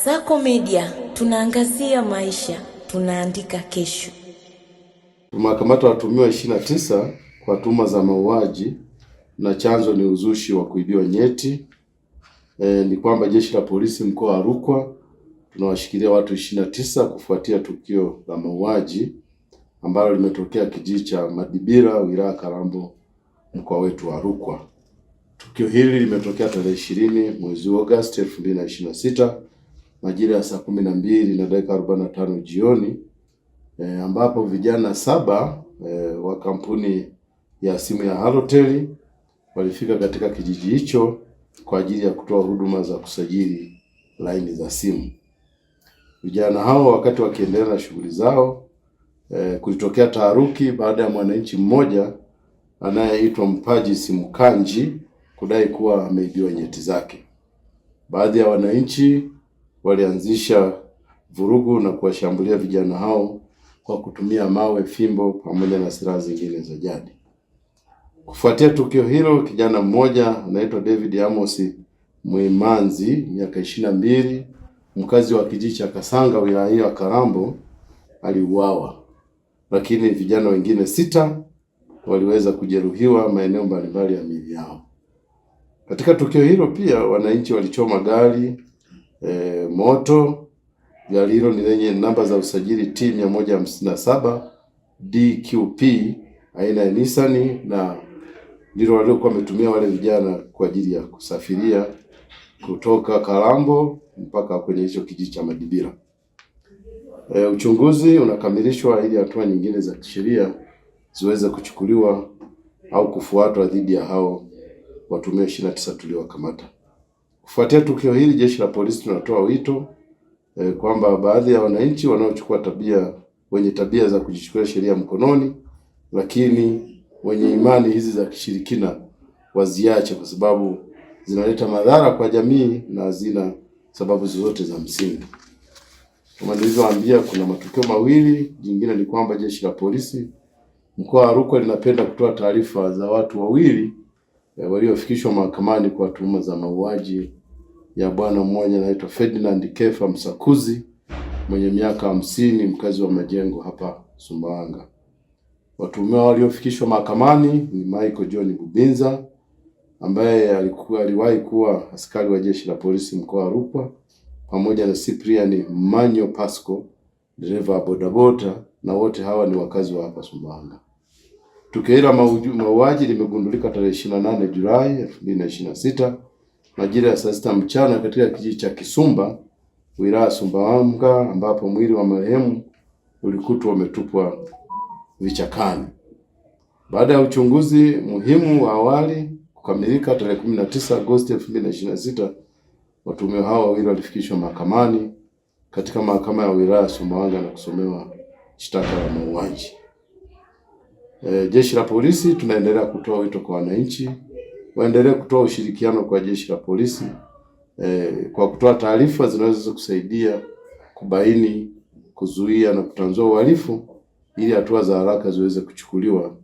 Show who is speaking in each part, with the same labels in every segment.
Speaker 1: Kasako Media, tunaangazia maisha, tunaandika kesho.
Speaker 2: Tumewakamata watuhumiwa 29 kwa tuhuma za mauaji na chanzo ni uzushi wa kuibiwa nyeti. Ni kwamba jeshi la polisi mkoa wa Rukwa tunawashikilia watu 29 kufuatia tukio la mauaji ambalo limetokea kijiji cha Madibira, wilaya Kalambo, mkoa wetu wa Rukwa. Tukio hili limetokea tarehe 20 mwezi Agosti 2026 majira ya saa 12:45 jioni, ambapo vijana 7 wa kampuni ya simu ya Halotel walifika katika kijiji hicho kwa ajili ya kutoa huduma za kusajili laini za simu. Vijana hao wakati wakiendelea na shughuli zao, kulitokea taharuki baada ya mwananchi mmoja anayeitwa Mpaji Simkanji kudai kuwa ameibiwa nyeti zake. Baadhi ya wananchi walianzisha vurugu na kuwashambulia vijana hao kwa kutumia mawe, fimbo pamoja na silaha zingine za jadi. Kufuatia tukio hilo, kijana mmoja anaitwa David Amos Mwimanzi, miaka 22, mkazi wa kijiji cha Kasanga, wilaya ya Kalambo, aliuawa. Lakini vijana wengine 6 waliweza kujeruhiwa maeneo mbalimbali ya miili yao. Katika tukio hilo pia wananchi walichoma gari moto. Gari hilo ni lenye namba za usajili T157 DQP aina ya Nissan, na ndilo waliokuwa wametumia wale vijana kwa ajili ya kusafiria kutoka Kalambo mpaka kwenye hicho kijiji cha Madibira. Uchunguzi unakamilishwa ili hatua nyingine za kisheria ziweze kuchukuliwa au kufuatwa dhidi ya hao watuhumiwa 29 tuliowakamata. Kufuatia tukio hili, jeshi la polisi tunatoa wito kwamba baadhi ya wananchi wanaochukua wenye tabia za kujichukulia sheria mkononi, lakini wenye imani hizi za kishirikina waziache, kwa sababu zinaleta madhara kwa jamii na hazina sababu zozote za msingi. Kama nilivyowaambia, kuna matukio mawili. Jingine ni kwamba jeshi la polisi mkoa wa Rukwa linapenda kutoa taarifa za watu wawili waliofikishwa mahakamani kwa tuhuma za mauaji ya bwana mmoja anaitwa Ferdinand Kefa Msakuzi mwenye miaka 50, mkazi wa Majengo hapa Sumbawanga. Watuhumiwa waliofikishwa mahakamani ni Michael John Bubinza ambaye aliwahi kuwa askari wa jeshi la polisi mkoa wa Rukwa, pamoja na Cyprian Manyo Pasco, dereva bodaboda, na wote hawa ni wakazi wa hapa Sumbawanga. Tukio la mauaji limegundulika tarehe 28 Julai 2026 majira ya saa 6 mchana katika kijiji cha Kisumba, wilaya Sumbawanga, ambapo mwili wa marehemu ulikutwa umetupwa vichakani. Baada ya uchunguzi muhimu wa awali kukamilika tarehe 19 Agosti 2026, watuhumiwa hao wawili walifikishwa mahakamani katika mahakama ya wilaya Sumbawanga na kusomewa shtaka la mauaji. Jeshi la polisi tunaendelea kutoa wito kwa wananchi waendelee kutoa ushirikiano kwa jeshi la polisi kwa kutoa taarifa zinazoweza kusaidia kubaini, kuzuia na kutanzua uhalifu ili hatua za haraka ziweze kuchukuliwa,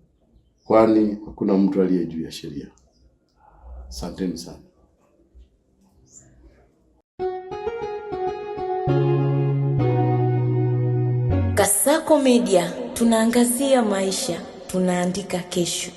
Speaker 2: kwani hakuna mtu aliye juu ya sheria. Asanteni sana.
Speaker 1: Kasako Media, tunaangazia maisha, tunaandika kesho.